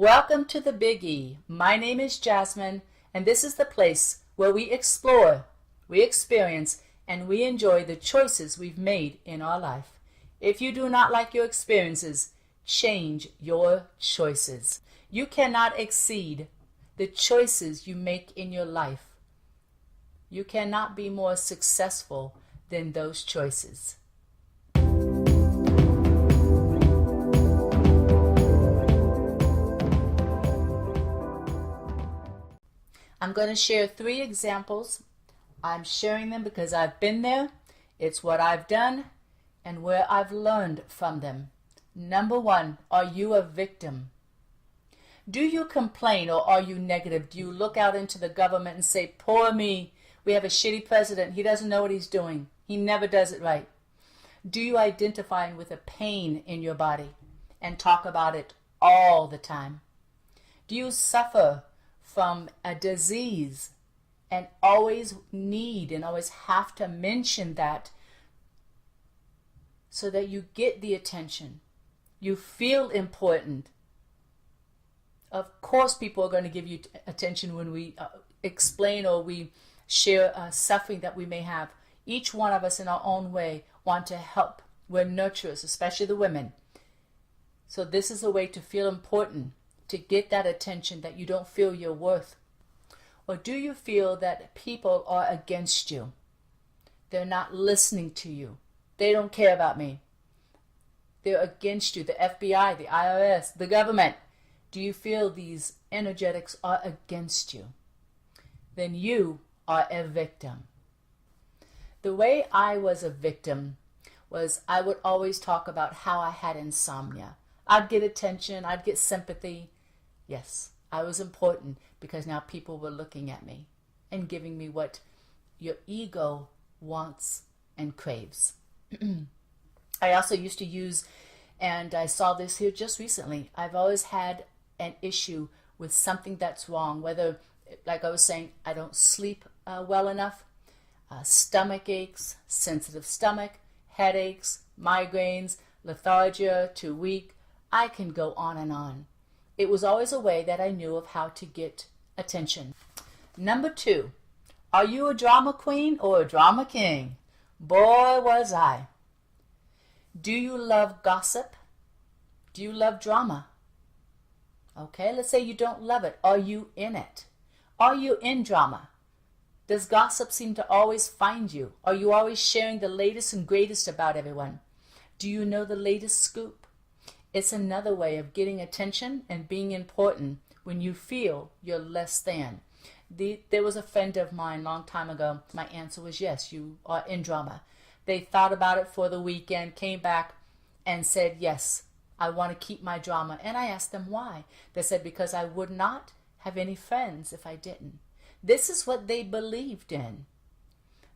Welcome to the Big E. My name is Jasmin, and this is the place where we explore, we experience, and we enjoy the choices we've made in our life. If you do not like your experiences, change your choices. You cannot exceed the choices you make in your life. You cannot be more successful than those choices. I'm going to share 3 examples. I'm sharing them because I've been there, it's what I've done, and where I've learned from them. Number 1, are you a victim? Do you complain or are you negative? Do you look out into the government and say, poor me, we have a shitty president, he doesn't know what he's doing, he never does it right? Do you identify with a pain in your body and talk about it all the time? Do you suffer from a disease and always need and always have to mention that so that you get the attention? You feel important. Of course people are going to give you attention when we explain or we share suffering that we may have. Each one of us in our own way want to help. We're nurturers, especially the women. So this is a way to feel important, to get that attention that you don't feel your worth. Or do you feel that people are against you? They're not listening to you. They don't care about me. They're against you, the FBI, the IRS, the government. Do you feel these energetics are against you? Then you are a victim. The way I was a victim was I would always talk about how I had insomnia. I'd get attention, I'd get sympathy. Yes, I was important because now people were looking at me and giving me what your ego wants and craves. I also used to use, and I saw this here just recently, I've always had an issue with something that's wrong, whether, like I was saying, I don't sleep well enough, stomach aches, sensitive stomach, headaches, migraines, lethargia, too weak. I can go on and on. It was always a way that I knew of how to get attention. Number 2, are you a drama queen or a drama king? Boy, was I. Do you love gossip? Do you love drama? Okay, let's say you don't love it. Are you in it? Are you in drama? Does gossip seem to always find you? Are you always sharing the latest and greatest about everyone? Do you know the latest scoop? It's another way of getting attention and being important when you feel you're less than. There was a friend of mine a long time ago. My answer was yes, you are in drama. They thought about it for the weekend, came back and said, yes, I want to keep my drama. And I asked them why. They said, because I would not have any friends if I didn't. This is what they believed in.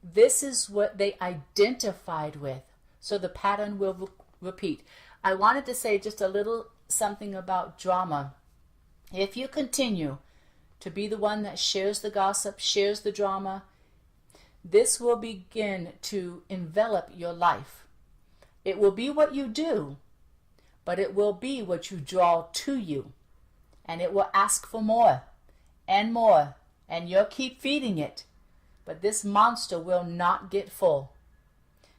This is what they identified with. So the pattern will repeat. I wanted to say just a little something about drama. If you continue to be the one that shares the gossip, shares the drama, this will begin to envelop your life. It will be what you do, but it will be what you draw to you. And it will ask for more, and you'll keep feeding it. But this monster will not get full.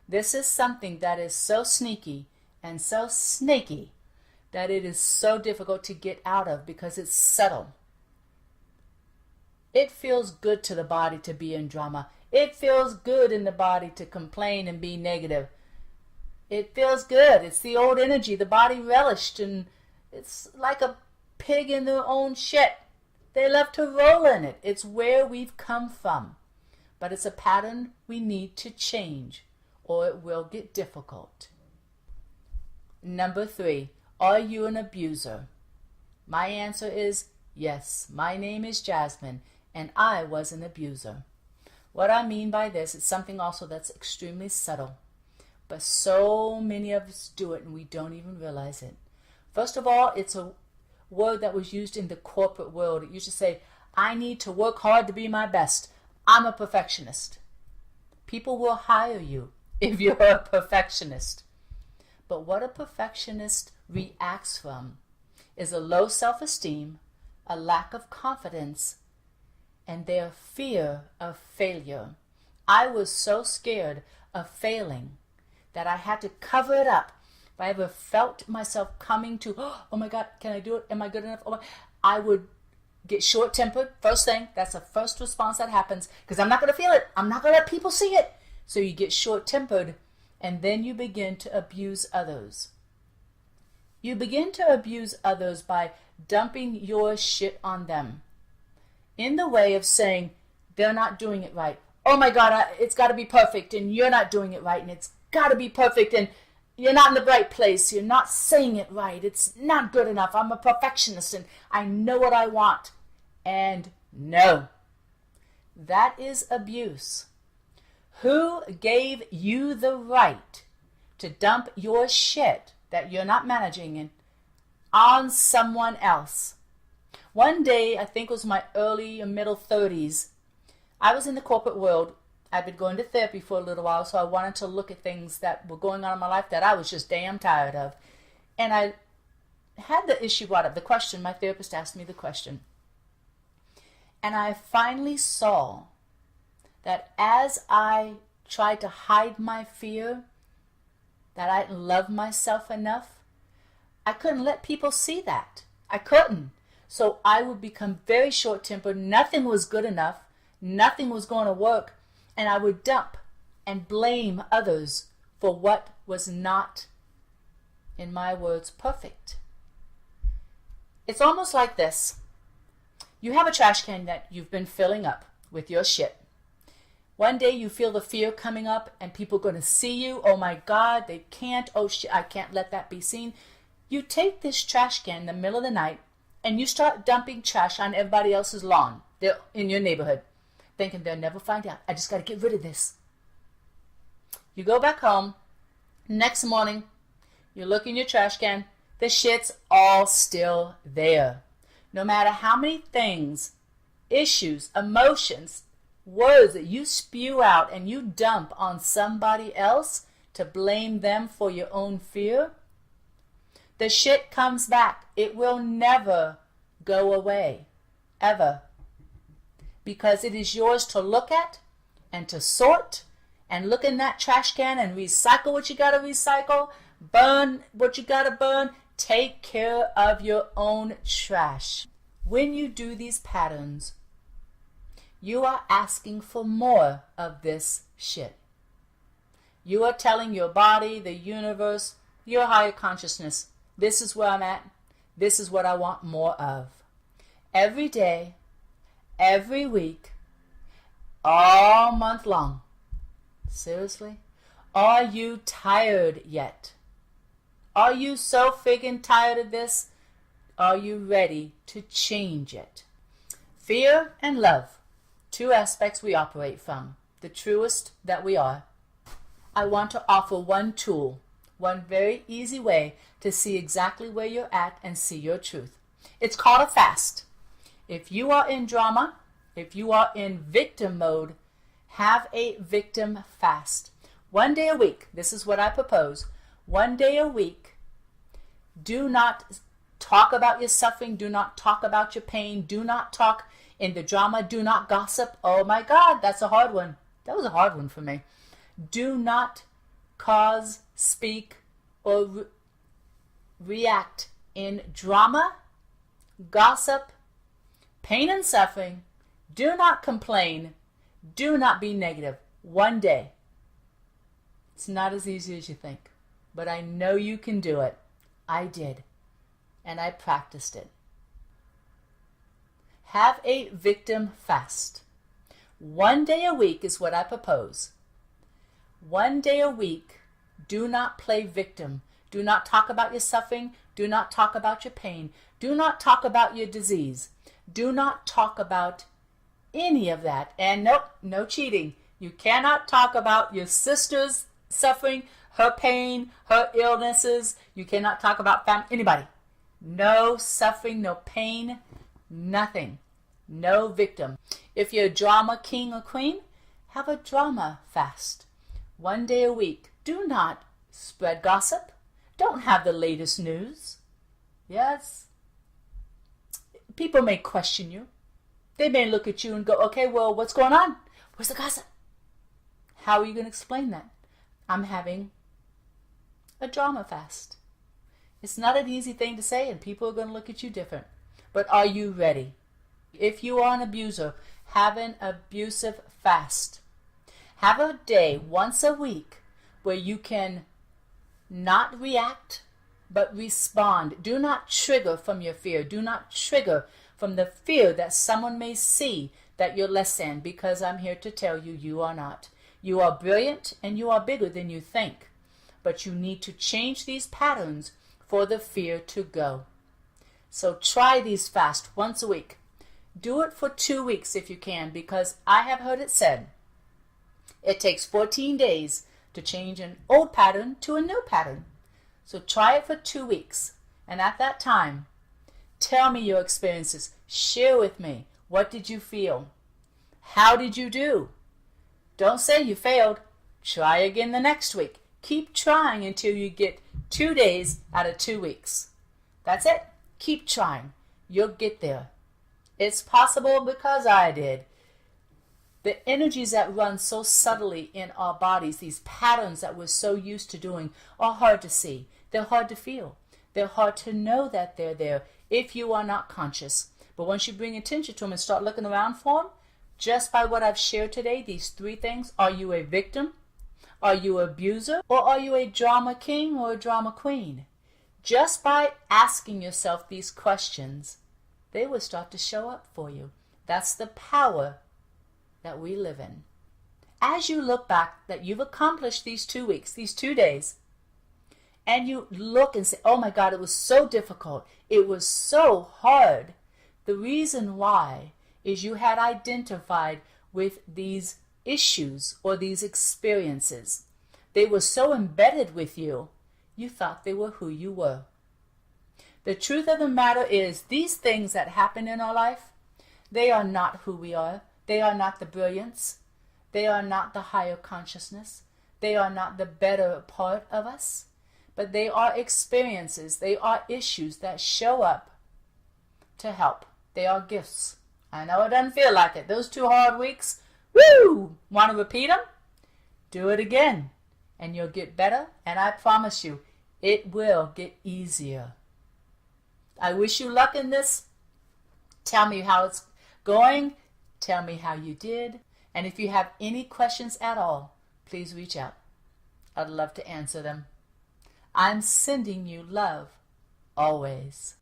This is something that is so sneaky and so snaky that it is so difficult to get out of because it's subtle. It feels good to the body to be in drama. It feels good in the body to complain and be negative. It feels good. It's the old energy. The body relished, and it's like a pig in their own shit. They love to roll in it. It's where we've come from. But it's a pattern we need to change, or it will get difficult. Number 3, are you an abuser? My answer is yes. My name is Jasmin, and I was an abuser. What I mean by this is something also that's extremely subtle, but so many of us do it and we don't even realize it. First of all, it's a word that was used in the corporate world. It used to say, I need to work hard to be my best. I'm a perfectionist. People will hire you if you're a perfectionist. But what a perfectionist reacts from is a low self-esteem, a lack of confidence, and their fear of failure. I was so scared of failing that I had to cover it up. If I ever felt myself coming to, oh my God, can I do it? Am I good enough? I would get short-tempered. First thing, that's the first response that happens, because I'm not going to feel it. I'm not going to let people see it. So you get short-tempered, and then you begin to abuse others. You begin to abuse others by dumping your shit on them in the way of saying they're not doing it right. Oh my God, it's got to be perfect, and you're not doing it right, and it's got to be perfect, and you're not in the right place. You're not saying it right. It's not good enough. I'm a perfectionist, and I know what I want. And no, that is abuse. Who gave you the right to dump your shit that you're not managing in on someone else? One day, I think it was my early or middle 30s, I was in the corporate world. I'd been going to therapy for a little while, so I wanted to look at things that were going on in my life that I was just damn tired of. And I had the issue brought up, the question, my therapist asked me the question. And I finally saw that as I tried to hide my fear, that I didn't love myself enough, I couldn't let people see that. I couldn't. So I would become very short-tempered. Nothing was good enough. Nothing was going to work. And I would dump and blame others for what was not, in my words, perfect. It's almost like this. You have a trash can that you've been filling up with your shit. One day you feel the fear coming up and people are going to see you. Oh my God, they can't. Oh shit, I can't let that be seen. You take this trash can in the middle of the night and you start dumping trash on everybody else's lawn. They're in your neighborhood, thinking they'll never find out. I just got to get rid of this. You go back home. Next morning, you look in your trash can. The shit's all still there. No matter how many things, issues, emotions, words that you spew out and you dump on somebody else to blame them for your own fear, the shit comes back. It will never go away, ever. Because it is yours to look at and to sort and look in that trash can and recycle what you got to recycle, burn what you got to burn. Take care of your own trash. When you do these patterns, you are asking for more of this shit. You are telling your body, the universe, your higher consciousness, this is where I'm at. This is what I want more of. Every day, every week, all month long. Seriously? Are you tired yet? Are you so friggin' tired of this? Are you ready to change it? Fear and love, two aspects we operate from, the truest that we are. I want to offer one tool, one very easy way to see exactly where you're at and see your truth. It's called a fast. If you are in drama, if you are in victim mode, have a victim fast. 1 day a week, this is what I propose. 1 day a week, do not talk about your suffering, do not talk about your pain, do not talk in the drama, do not gossip. Oh my God, that's a hard one. That was a hard one for me. Do not cause, speak, or react in drama, gossip, pain and suffering. Do not complain. Do not be negative. 1 day. It's not as easy as you think, but I know you can do it. I did, and I practiced it. Have a victim fast. 1 day a week is what I propose. 1 day a week, do not play victim. Do not talk about your suffering. Do not talk about your pain. Do not talk about your disease. Do not talk about any of that. And nope, no cheating. You cannot talk about your sister's suffering, her pain, her illnesses. You cannot talk about anybody. No suffering, no pain, nothing. No victim. If you're a drama king or queen, have a drama fast. 1 day a week. Do not spread gossip. Don't have the latest news. Yes, People may question you. They may look at you and go, okay, well, what's going on? Where's the gossip? How are you going to explain that? I'm having a drama fast. It's not an easy thing to say, and people are going to look at you different. But are you ready? If you are an abuser, have an abusive fast. Have a day once a week where you can not react, but respond. Do not trigger from your fear. Do not trigger from the fear that someone may see that you're less than, because I'm here to tell you, you are not. You are brilliant and you are bigger than you think. But you need to change these patterns for the fear to go. So try these fasts once a week. Do it for 2 weeks if you can, because I have heard it said it takes 14 days to change an old pattern to a new pattern. So try it for 2 weeks. And at that time, tell me your experiences. Share with me. What did you feel? How did you do? Don't say you failed. Try again the next week. Keep trying until you get 2 days out of 2 weeks. That's it. Keep trying. You'll get there. It's possible because I did. The energies that run so subtly in our bodies, these patterns that we're so used to doing, are hard to see. They're hard to feel. They're hard to know that they're there if you are not conscious. But once you bring attention to them and start looking around for them, just by what I've shared today, these 3 things: are you a victim? Are you an abuser? Or are you a drama king or a drama queen? Just by asking yourself these questions, they will start to show up for you. That's the power that we live in. As you look back that you've accomplished these 2 weeks, these 2 days, and you look and say, oh my God, it was so difficult. It was so hard. The reason why is you had identified with these issues or these experiences. They were so embedded with you, you thought they were who you were. The truth of the matter is, these things that happen in our life, they are not who we are. They are not the brilliance. They are not the higher consciousness. They are not the better part of us. But they are experiences. They are issues that show up to help. They are gifts. I know it doesn't feel like it. Those 2 hard weeks, woo! Want to repeat them? Do it again, and you'll get better. And I promise you, it will get easier. I wish you luck in this. Tell me how it's going. Tell me how you did. And if you have any questions at all, please reach out. I'd love to answer them. I'm sending you love always.